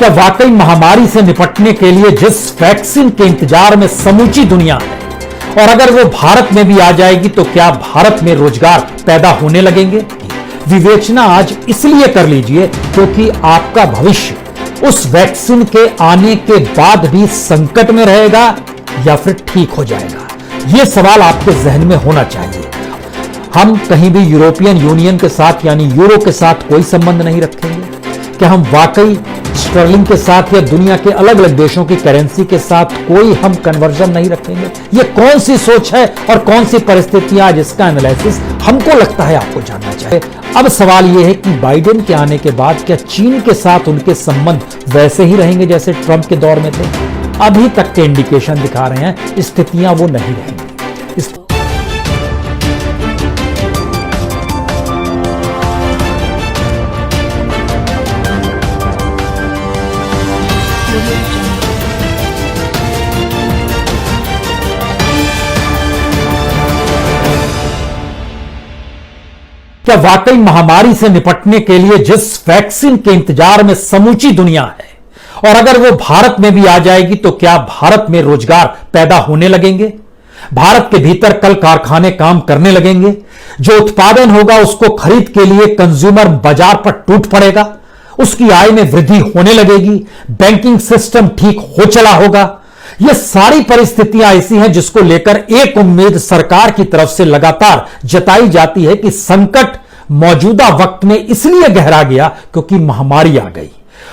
क्या वाकई महामारी से निपटने के लिए जिस वैक्सीन के इंतजार में समूची दुनिया है, और अगर वो भारत में भी आ जाएगी तो क्या भारत में रोजगार पैदा होने लगेंगे? विवेचना आज इसलिए कर लीजिए क्योंकि आपका भविष्य उस वैक्सीन के आने के बाद भी संकट में रहेगा या फिर ठीक हो जाएगा। यह सवाल आपके जहन में होना चाहिए। हम कहीं भी यूरोपियन यूनियन के साथ यानी यूरो के साथ कोई संबंध नहीं रखेंगे। क्या हम वाकई स्टर्लिंग के साथ या दुनिया के अलग अलग देशों की करेंसी के साथ कोई हम कन्वर्जन नहीं रखेंगे? ये कौन सी सोच है और कौन सी परिस्थितियां, जिसका एनालिसिस हमको लगता है आपको जानना चाहिए। अब सवाल यह है कि बाइडेन के आने के बाद क्या चीन के साथ उनके संबंध वैसे ही रहेंगे जैसे ट्रंप के दौर में थे? अभी तक के इंडिकेशन दिखा रहे हैं स्थितियां वो नहीं रहेंगी। क्या वाकई महामारी से निपटने के लिए जिस वैक्सीन के इंतजार में समूची दुनिया है, और अगर वो भारत में भी आ जाएगी तो क्या भारत में रोजगार पैदा होने लगेंगे? भारत के भीतर कल कारखाने काम करने लगेंगे? जो उत्पादन होगा उसको खरीद के लिए कंज्यूमर बाजार पर टूट पड़ेगा, उसकी आय में वृद्धि होने लगेगी, बैंकिंग सिस्टम ठीक हो चला होगा। ये सारी परिस्थितियां ऐसी हैं जिसको लेकर एक उम्मीद सरकार की तरफ से लगातार जताई जाती है कि संकट मौजूदा वक्त में इसलिए गहरा गया क्योंकि महामारी आ गई,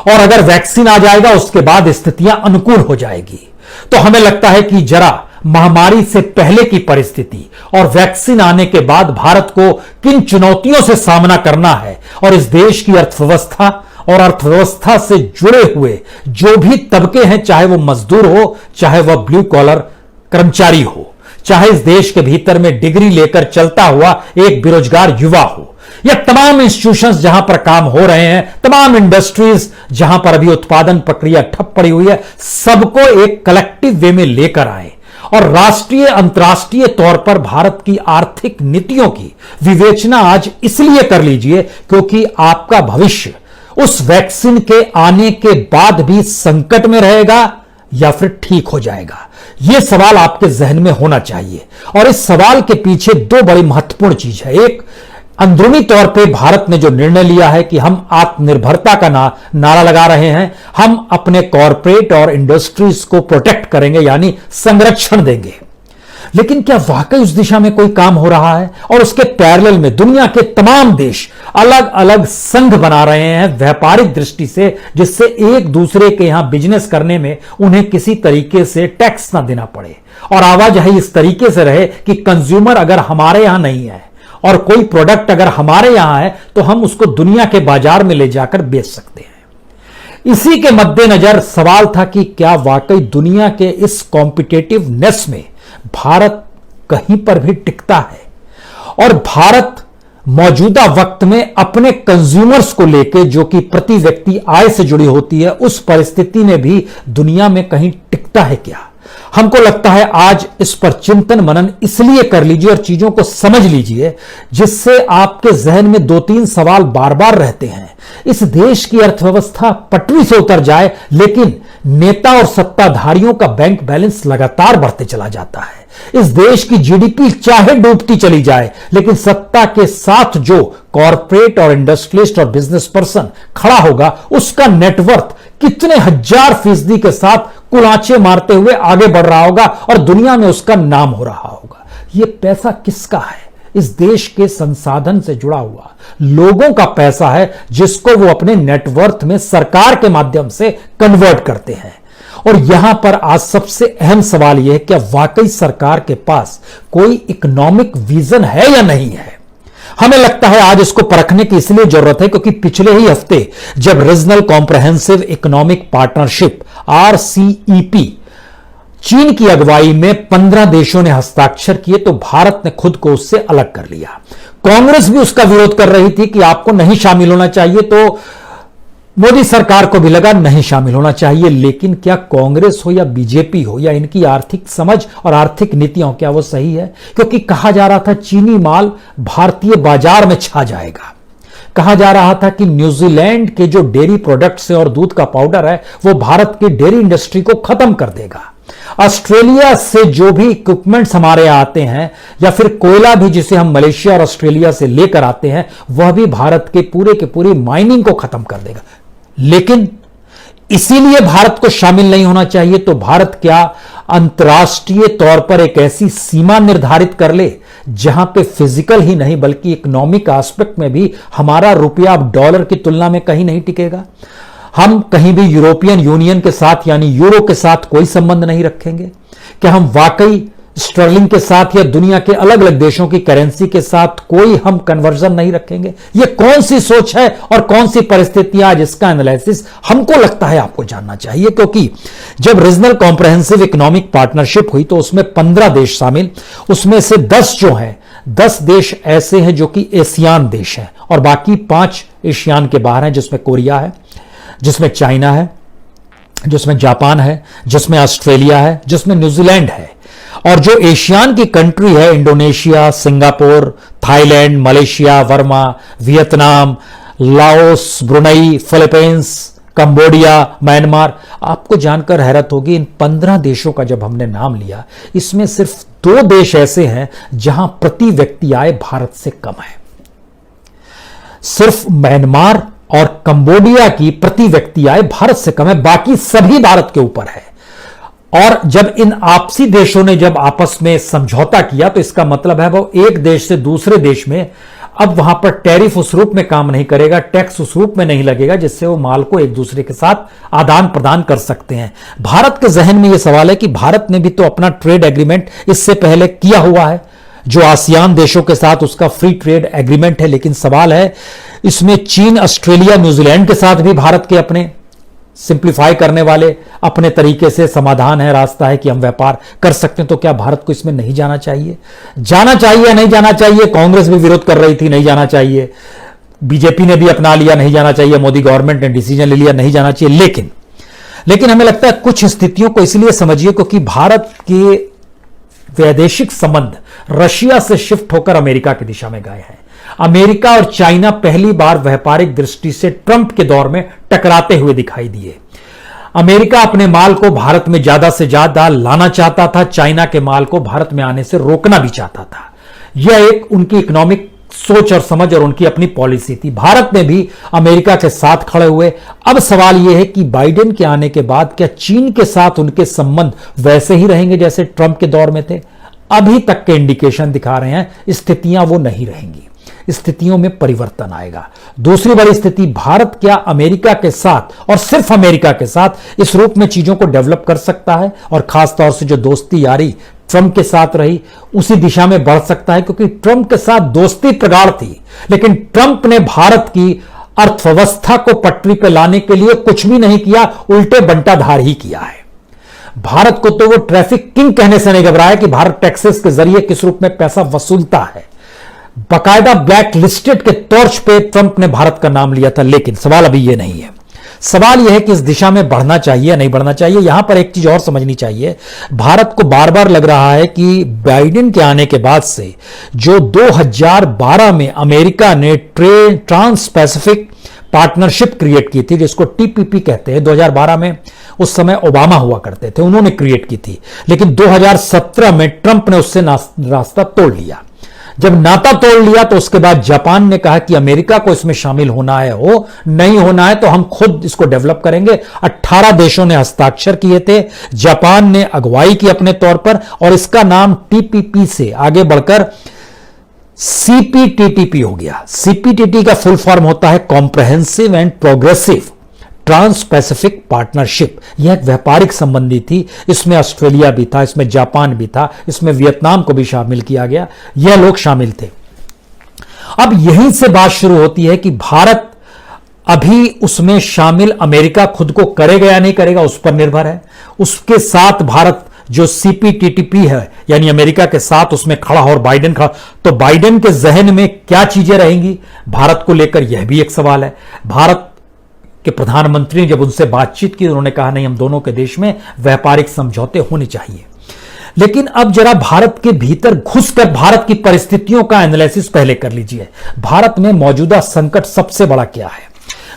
और अगर वैक्सीन आ जाएगा उसके बाद स्थितियां अनुकूल हो जाएगी। तो हमें लगता है कि जरा महामारी से पहले की परिस्थिति और वैक्सीन आने के बाद भारत को किन चुनौतियों से सामना करना है, और इस देश की अर्थव्यवस्था और अर्थव्यवस्था से जुड़े हुए जो भी तबके हैं, चाहे वो मजदूर हो, चाहे वह ब्लू कॉलर कर्मचारी हो, चाहे इस देश के भीतर में डिग्री लेकर चलता हुआ एक बेरोजगार युवा हो, या तमाम इंस्टीट्यूशंस जहां पर काम हो रहे हैं, तमाम इंडस्ट्रीज जहां पर अभी उत्पादन प्रक्रिया ठप पड़ी हुई है, सबको एक कलेक्टिव वे में लेकर आए और राष्ट्रीय अंतर्राष्ट्रीय तौर पर भारत की आर्थिक नीतियों की विवेचना आज इसलिए कर लीजिए क्योंकि आपका भविष्य उस वैक्सीन के आने के बाद भी संकट में रहेगा या फिर ठीक हो जाएगा। यह सवाल आपके जहन में होना चाहिए, और इस सवाल के पीछे दो बड़ी महत्वपूर्ण चीज है। एक, अंदरूनी तौर पे भारत ने जो निर्णय लिया है कि हम आत्मनिर्भरता का नारा लगा रहे हैं, हम अपने कॉरपोरेट और इंडस्ट्रीज को प्रोटेक्ट करेंगे यानी संरक्षण देंगे। लेकिन क्या वाकई उस दिशा में कोई काम हो रहा है? और उसके पैरेलल में दुनिया के तमाम देश अलग अलग संघ बना रहे हैं व्यापारिक दृष्टि से, जिससे एक दूसरे के यहां बिजनेस करने में उन्हें किसी तरीके से टैक्स ना देना पड़े, और आवाजाही इस तरीके से रहे कि कंज्यूमर अगर हमारे यहां नहीं है और कोई प्रोडक्ट अगर हमारे यहां है तो हम उसको दुनिया के बाजार में ले जाकर बेच सकते हैं। इसी के मद्देनजर सवाल था कि क्या वाकई दुनिया के इस कॉम्पिटिटिवनेस में भारत कहीं पर भी टिकता है, और भारत मौजूदा वक्त में अपने कंज्यूमर्स को लेकर जो कि प्रति व्यक्ति आय से जुड़ी होती है, उस परिस्थिति में भी दुनिया में कहीं टिकता है क्या? हमको लगता है आज इस पर चिंतन मनन इसलिए कर लीजिए और चीजों को समझ लीजिए जिससे आपके जहन में दो तीन सवाल बार बार रहते हैं। इस देश की अर्थव्यवस्था पटरी से उतर जाए, लेकिन नेता और सत्ताधारियों का बैंक बैलेंस लगातार बढ़ते चला जाता है। इस देश की जीडीपी चाहे डूबती चली जाए, लेकिन सत्ता के साथ जो कॉरपोरेट और इंडस्ट्रियलिस्ट और बिजनेस पर्सन खड़ा होगा, उसका नेटवर्थ कितने हजार फीसदी के साथ कुलाचे मारते हुए आगे बढ़ रहा होगा और दुनिया में उसका नाम हो रहा होगा। यह पैसा किसका है? इस देश के संसाधन से जुड़ा हुआ लोगों का पैसा है, जिसको वो अपने नेटवर्थ में सरकार के माध्यम से कन्वर्ट करते हैं। और यहां पर आज सबसे अहम सवाल यह है कि वाकई सरकार के पास कोई इकोनॉमिक विजन है या नहीं है। हमें लगता है आज इसको परखने की इसलिए जरूरत है क्योंकि पिछले ही हफ्ते जब regional comprehensive economic partnership RCEP चीन की अगुवाई में 15 देशों ने हस्ताक्षर किए तो भारत ने खुद को उससे अलग कर लिया। कांग्रेस भी उसका विरोध कर रही थी कि आपको नहीं शामिल होना चाहिए, तो मोदी सरकार को भी लगा नहीं शामिल होना चाहिए। लेकिन क्या कांग्रेस हो या बीजेपी हो या इनकी आर्थिक समझ और आर्थिक नीतियां क्या वो सही है? क्योंकि कहा जा रहा था चीनी माल भारतीय बाजार में छा जाएगा। कहा जा रहा था कि न्यूजीलैंड के जो डेयरी प्रोडक्ट्स है और दूध का पाउडर है वो भारत की डेयरी इंडस्ट्री को खत्म कर देगा। ऑस्ट्रेलिया से जो भी इक्विपमेंट्स हमारे यहां आते हैं या फिर कोयला भी जिसे हम मलेशिया और ऑस्ट्रेलिया से लेकर आते हैं वह भी भारत के पूरी माइनिंग को खत्म कर देगा। लेकिन इसीलिए भारत को शामिल नहीं होना चाहिए, तो भारत क्या अंतर्राष्ट्रीय तौर पर एक ऐसी सीमा निर्धारित कर ले जहां पे फिजिकल ही नहीं बल्कि इकोनॉमिक एस्पेक्ट में भी हमारा रुपया अब डॉलर की तुलना में कहीं नहीं टिकेगा। हम कहीं भी यूरोपियन यूनियन के साथ यानी यूरो के साथ कोई संबंध नहीं रखेंगे। क्या हम वाकई स्टर्लिंग के साथ या दुनिया के अलग अलग देशों की करेंसी के साथ कोई हम कन्वर्जन नहीं रखेंगे? ये कौन सी सोच है और कौन सी परिस्थितियां, जिसका एनालिसिस हमको लगता है आपको जानना चाहिए। क्योंकि जब रीजनल कॉम्प्रहेंसिव इकोनॉमिक पार्टनरशिप हुई तो उसमें 15 देश शामिल, उसमें से 10 जो हैं 10 देश ऐसे हैं जो कि एशियान देश हैं और बाकी 5 एशियान के बाहर हैं, जिसमें कोरिया है, जिसमें चाइना है, जिसमें जापान है, जिसमें ऑस्ट्रेलिया है, जिसमें न्यूजीलैंड है। और जो एशियान की कंट्री है Indonesia, Singapore, Thailand, Malaysia, Verma, Vietnam, Laos, Brunei, Philippines, Cambodia, Myanmar, आपको जानकर हैरत होगी इन 15 देशों का जब हमने नाम लिया इसमें सिर्फ 2 देश ऐसे हैं जहां प्रति व्यक्ति आय भारत से कम है। सिर्फ म्यांमार और कंबोडिया की प्रति व्यक्ति आय भारत से कम है, बाकी सभी भारत के ऊपर है। और जब इन आपसी देशों ने जब आपस में समझौता किया तो इसका मतलब है वो एक देश से दूसरे देश में अब वहां पर टैरिफ उस रूप में काम नहीं करेगा, टैक्स उस रूप में नहीं लगेगा जिससे वो माल को एक दूसरे के साथ आदान प्रदान कर सकते हैं। भारत के जहन में यह सवाल है कि भारत ने भी तो अपना ट्रेड एग्रीमेंट इससे पहले किया हुआ है जो आसियान देशों के साथ उसका फ्री ट्रेड एग्रीमेंट है। लेकिन सवाल है इसमें चीन, ऑस्ट्रेलिया, न्यूजीलैंड के साथ भी भारत के अपने सिंप्लीफाई करने वाले अपने तरीके से समाधान है, रास्ता है कि हम व्यापार कर सकते हैं। तो क्या भारत को इसमें नहीं जाना चाहिए? जाना चाहिए, नहीं जाना चाहिए? कांग्रेस भी विरोध कर रही थी नहीं जाना चाहिए, बीजेपी ने भी अपना लिया नहीं जाना चाहिए, मोदी गवर्नमेंट ने डिसीजन ले लिया नहीं जाना चाहिए। लेकिन हमें लगता है कुछ स्थितियों को इसलिए समझिए क्योंकि भारत के वैदेशिक संबंध रशिया से शिफ्ट होकर अमेरिका की दिशा में गए हैं। अमेरिका और चाइना पहली बार व्यापारिक दृष्टि से ट्रंप के दौर में टकराते हुए दिखाई दिए। अमेरिका अपने माल को भारत में ज्यादा से ज्यादा लाना चाहता था, चाइना के माल को भारत में आने से रोकना भी चाहता था। यह एक उनकी इकोनॉमिक सोच और समझ और उनकी अपनी पॉलिसी थी। भारत ने भी अमेरिका के साथ खड़े हुए। अब सवाल यह है कि बाइडेन के आने के बाद क्या चीन के साथ उनके संबंध वैसे ही रहेंगे जैसे ट्रंप के दौर में थे? अभी तक के इंडिकेशन दिखा रहे हैं स्थितियां वो नहीं रहेंगी, स्थितियों में परिवर्तन आएगा। दूसरी बड़ी स्थिति, भारत क्या अमेरिका के साथ और सिर्फ अमेरिका के साथ इस रूप में चीजों को डेवलप कर सकता है और खासतौर से जो दोस्ती यारी ट्रंप के साथ रही उसी दिशा में बढ़ सकता है? क्योंकि ट्रंप के साथ दोस्ती प्रगाढ़ थी लेकिन ट्रंप ने भारत की अर्थव्यवस्था को पटरी पर लाने के लिए कुछ भी नहीं किया, उल्टे बंटाधार ही किया है। भारत को तो वो ट्रैफिक किंग कहने से नहीं घबराया कि भारत टैक्सेस के जरिए किस रूप में पैसा वसूलता है। बाकायदा ब्लैक लिस्टेड के तौर पे ट्रंप ने भारत का नाम लिया था। लेकिन सवाल अभी यह नहीं है, सवाल यह है कि इस दिशा में बढ़ना चाहिए या नहीं बढ़ना चाहिए। यहां पर एक चीज और समझनी चाहिए, भारत को बार बार लग रहा है कि बाइडेन के आने के बाद से जो 2012 में अमेरिका ने ट्रांस पैसिफिक पार्टनरशिप क्रिएट की थी जिसको टीपीपी कहते हैं, 2012 में उस समय ओबामा हुआ करते थे, उन्होंने क्रिएट की थी। लेकिन 2017 में ट्रंप ने उससे रास्ता तोड़ लिया। जब नाता तोड़ लिया तो उसके बाद जापान ने कहा कि अमेरिका को इसमें शामिल होना है, हो नहीं होना है तो हम खुद इसको डेवलप करेंगे। 18 देशों ने हस्ताक्षर किए थे, जापान ने अगुवाई की अपने तौर पर और इसका नाम टीपीपी से आगे बढ़कर सीपीटीटीपी हो गया। सीपीटीटी का फुल फॉर्म होता है comprehensive and progressive trans pacific partnership. यह एक व्यापारिक संबंधी थी, इसमें ऑस्ट्रेलिया भी था, इसमें जापान भी था, इसमें वियतनाम को भी शामिल किया गया, यह लोग शामिल थे। अब यहीं से बात शुरू होती है कि भारत अभी उसमें शामिल अमेरिका खुद को करेगा या नहीं करेगा उस पर निर्भर है। उसके साथ भारत जो सीपीटीटीपी है यानी अमेरिका के साथ उसमें खड़ा और बाइडेन खड़ा, तो बाइडेन के जहन में क्या चीजें रहेंगी भारत को लेकर, यह भी एक सवाल है। भारत के प्रधानमंत्री ने जब उनसे बातचीत की उन्होंने कहा नहीं, हम दोनों के देश में व्यापारिक समझौते होने चाहिए। लेकिन अब जरा भारत के भीतर घुसकर भारत की परिस्थितियों का एनालिसिस पहले कर लीजिए। भारत में मौजूदा संकट सबसे बड़ा क्या है?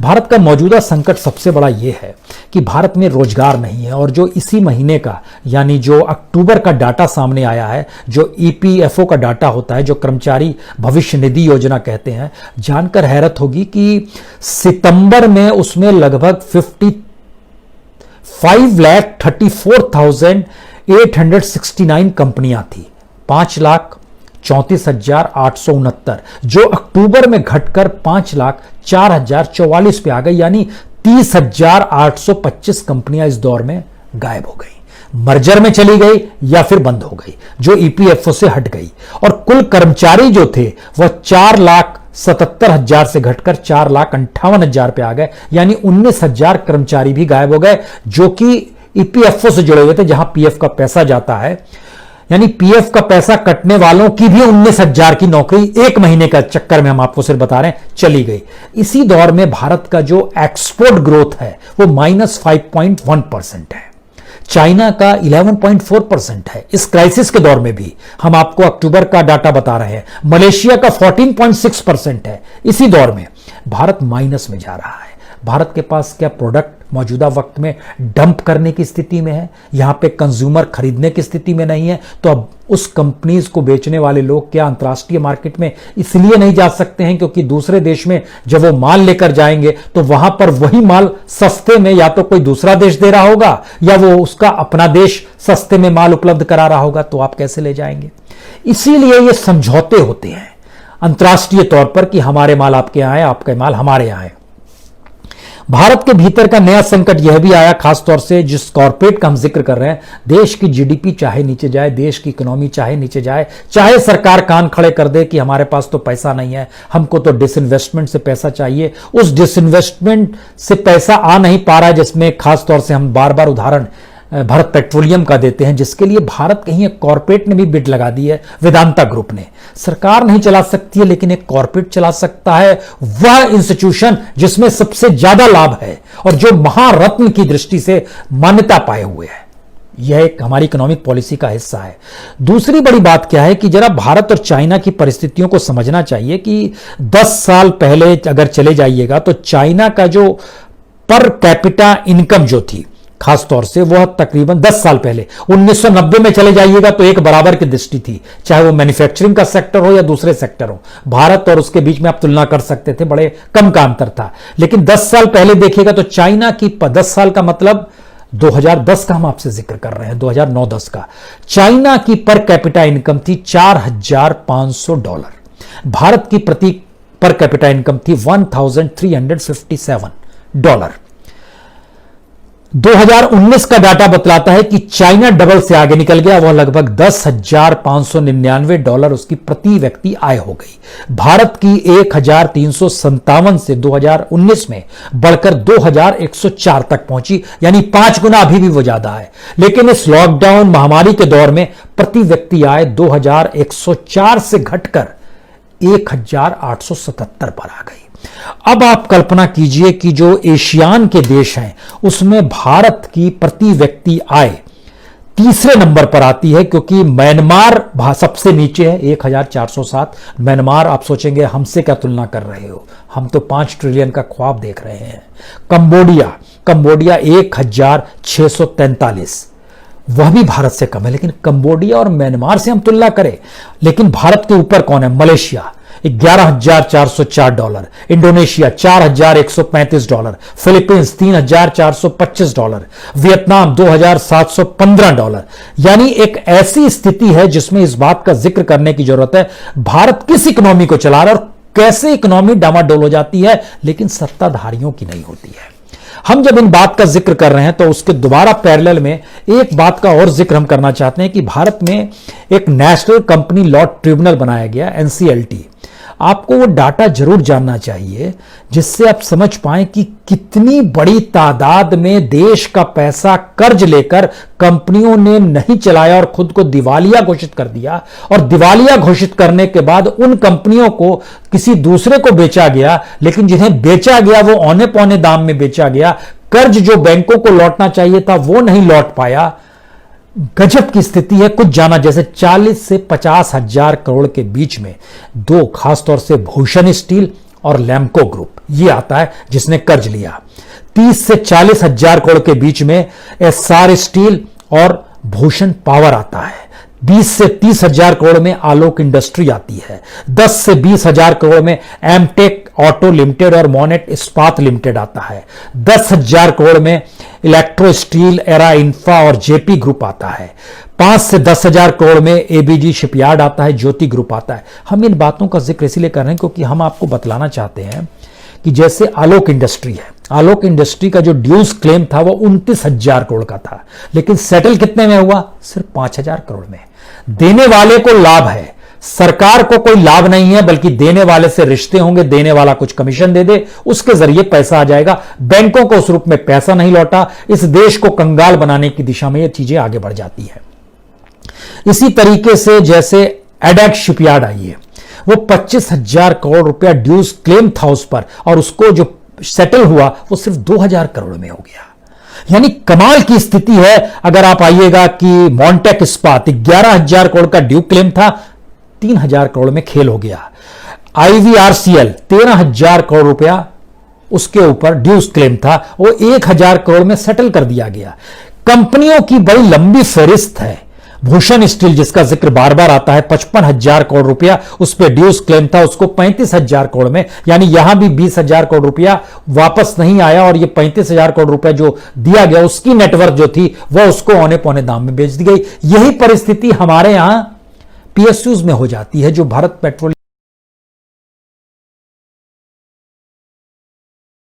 भारत का मौजूदा संकट सबसे बड़ा यह है कि भारत में रोजगार नहीं है। और जो इसी महीने का यानी जो अक्टूबर का डाटा सामने आया है, जो ईपीएफओ का डाटा होता है, जो कर्मचारी भविष्य निधि योजना कहते हैं, जानकर हैरत होगी कि सितंबर में उसमें लगभग 5,34,869 कंपनियां थी। 5,34,869 जो अक्टूबर में घटकर 5,04,044 पे आ गई, यानी 30,825 कंपनियां इस दौर में गायब हो गई, मर्जर में चली गई या फिर बंद हो गई, जो ईपीएफओ से हट गई। और कुल कर्मचारी जो थे वह 4,77,000 से घटकर 4,58,000 पे आ गए, यानी 19,000 कर्मचारी भी गायब हो गए जो कि ईपीएफओ से जुड़े हुए थे, जहां पीएफ का पैसा जाता है। यानी पीएफ का पैसा कटने वालों की भी 19,000 की नौकरी एक महीने का चक्कर में, हम आपको सिर्फ बता रहे हैं, चली गई। इसी दौर में भारत का जो एक्सपोर्ट ग्रोथ है वो -5.1% है, चाइना का 11.4% है। इस क्राइसिस के दौर में भी हम आपको अक्टूबर का डाटा बता रहे हैं। मलेशिया का 14.6% है। इसी दौर में भारत माइनस में जा रहा है। भारत के पास क्या प्रोडक्ट मौजूदा वक्त में डंप करने की स्थिति में है? यहां पे कंज्यूमर खरीदने की स्थिति में नहीं है। तो अब उस कंपनीज को बेचने वाले लोग क्या अंतर्राष्ट्रीय मार्केट में इसलिए नहीं जा सकते हैं क्योंकि दूसरे देश में जब वो माल लेकर जाएंगे तो वहां पर वही माल सस्ते में या तो कोई दूसरा देश दे रहा होगा या वो उसका अपना देश सस्ते में माल उपलब्ध करा रहा होगा, तो आप कैसे ले जाएंगे? इसीलिए ये समझौते होते हैं अंतर्राष्ट्रीय तौर पर कि हमारे माल आपके यहां है, आपके माल हमारे यहां है। भारत के भीतर का नया संकट यह भी आया, खासतौर से जिस कॉर्पोरेट का हम जिक्र कर रहे हैं। देश की जीडीपी चाहे नीचे जाए, देश की इकोनॉमी चाहे नीचे जाए, चाहे सरकार कान खड़े कर दे कि हमारे पास तो पैसा नहीं है, हमको तो डिसइन्वेस्टमेंट से पैसा चाहिए, उस डिसइन्वेस्टमेंट से पैसा आ नहीं पा रहा है, जिसमें खासतौर से हम बार बार उदाहरण भारत पेट्रोलियम का देते हैं, जिसके लिए भारत कहीं एक कॉर्पोरेट ने भी बिड लगा दी है, वेदांता ग्रुप ने। सरकार नहीं चला सकती है लेकिन एक कॉर्पोरेट चला सकता है, वह इंस्टीट्यूशन जिसमें सबसे ज्यादा लाभ है और जो महारत्न की दृष्टि से मान्यता पाए हुए है। यह एक हमारी इकोनॉमिक पॉलिसी का हिस्सा है। दूसरी बड़ी बात क्या है कि जरा भारत और चाइना की परिस्थितियों को समझना चाहिए कि 10 साल पहले अगर चले जाइएगा तो चाइना का जो पर कैपिटा इनकम जो थी, खासतौर से वह तकरीबन 10 साल पहले 1990 में चले जाइएगा तो एक बराबर की दृष्टि थी, चाहे वो मैन्युफैक्चरिंग का सेक्टर हो या दूसरे सेक्टर हो। भारत और उसके बीच में आप तुलना कर सकते थे, बड़े कम का अंतर था। लेकिन 10 साल पहले देखिएगा तो चाइना की 10 साल का मतलब 2010 का हम आपसे जिक्र कर रहे हैं, 2009-10 का। चाइना की पर कैपिटा इनकम थी $4,500। भारत की प्रति पर कैपिटा इनकम थी $1,357। 2019 का डाटा बतलाता है कि चाइना डबल से आगे निकल गया, वह लगभग $10,599 उसकी प्रति व्यक्ति आय हो गई। भारत की 1,357 से 2019 में बढ़कर 2,104 तक पहुंची, यानी 5 गुना अभी भी वो ज्यादा है। लेकिन इस लॉकडाउन महामारी के दौर में प्रति व्यक्ति आय 2,104 से घटकर 1,877 पर आ गई। अब आप कल्पना कीजिए कि जो एशियान के देश हैं उसमें भारत की प्रति व्यक्ति आय तीसरे नंबर पर आती है, क्योंकि म्यांमार सबसे नीचे है 1,407। म्यांमार, आप सोचेंगे हमसे क्या तुलना कर रहे हो, हम तो 5 ट्रिलियन का ख्वाब देख रहे हैं। कंबोडिया 1,643, वह भी भारत से कम है। लेकिन कंबोडिया और म्यांमार से हम तुलना करें, लेकिन भारत के ऊपर कौन है? Malaysia $11,404, Indonesia $4,135, Philippines $3,425, Vietnam $2,715। यानी एक ऐसी स्थिति है जिसमें इस बात का जिक्र करने की जरूरत है भारत किस इकोनॉमी को चला रहा है और कैसे इकोनॉमी डामाडोल हो जाती है, लेकिन सत्ताधारियों की नहीं होती है। हम जब इन बात का जिक्र कर रहे हैं तो उसके दोबारा पैरेलल में एक बात का और जिक्र हम करना चाहते हैं कि भारत में एक नेशनल कंपनी लॉ ट्रिब्यूनल बनाया गया, एनसीएलटी। आपको वो डाटा जरूर जानना चाहिए जिससे आप समझ पाएं कि कितनी बड़ी तादाद में देश का पैसा कर्ज लेकर कंपनियों ने नहीं चलाया और खुद को दिवालिया घोषित कर दिया, और दिवालिया घोषित करने के बाद उन कंपनियों को किसी दूसरे को बेचा गया, लेकिन जिन्हें बेचा गया वो औने पौने दाम में बेचा गया। कर्ज जो बैंकों को लौटना चाहिए था वो नहीं लौट पाया। गजब की स्थिति है। कुछ जाना जैसे 40 से 50 हजार करोड़ के बीच में दो, खासतौर से भूषण स्टील और लैम्को ग्रुप, ये आता है जिसने कर्ज लिया। 30 से 40 हजार करोड़ के बीच में एस्सार स्टील और भूषण पावर आता है। 20 से 30 हजार करोड़ में आलोक इंडस्ट्री आती है। 10 से 20 हजार करोड़ में एमटेक ऑटो लिमिटेड और मोनेट इस्पात लिमिटेड आता है। 10 हजार करोड़ में इलेक्ट्रो स्टील, एरा इंफ्रा और जेपी ग्रुप आता है। 5 से 10 हजार करोड़ में एबीजी शिपयार्ड आता है, ज्योति ग्रुप आता है। हम इन बातों का जिक्र इसलिए कर रहे हैं क्योंकि हम आपको बतलाना चाहते हैं कि जैसे आलोक इंडस्ट्री है, आलोक इंडस्ट्री का जो ड्यूज क्लेम था वो 29 हजार करोड़ का था, लेकिन सेटल कितने में हुआ? सिर्फ 5 हजार करोड़ में। देने वाले को लाभ है, सरकार को कोई लाभ नहीं है, बल्कि देने वाले से रिश्ते होंगे, देने वाला कुछ कमीशन दे दे, उसके जरिए पैसा आ जाएगा। बैंकों को उस रूप में पैसा नहीं लौटा। इस देश को कंगाल बनाने की दिशा में ये चीजें आगे बढ़ जाती है। इसी तरीके से जैसे एडैक शिपयार्ड आई है, वो 25 हजार करोड़ रुपया ड्यूज क्लेम था उस पर, और उसको जो सेटल हुआ वो सिर्फ 2000 करोड़ में हो गया। यानी कमाल की स्थिति है। अगर आप आइएगा कि मॉन्टेक इस्पात 11 हजार करोड़ का ड्यू क्लेम था, 3 हजार करोड़ में खेल हो गया। आईवीआरसीएल 13 हजार करोड़ रुपया उसके ऊपर ड्यूज क्लेम था, वो 1 हजार करोड़ में सेटल कर दिया गया। कंपनियों की बड़ी लंबी फहरिस्त है। भूषण स्टील जिसका जिक्र बार बार आता है, 55 हजार करोड़ रुपया उस पर ड्यूज क्लेम था, उसको 35 हजार करोड़ में, यानी यहां भी 20 हजार करोड़ रुपया वापस नहीं आया, और ये 35 हजार करोड़ रुपया जो दिया गया उसकी नेटवर्थ जो थी वह उसको औने पौने दाम में बेच दी गई। यही परिस्थिति हमारे यहां पीएसयूज में हो जाती है, जो भारत पेट्रोलियम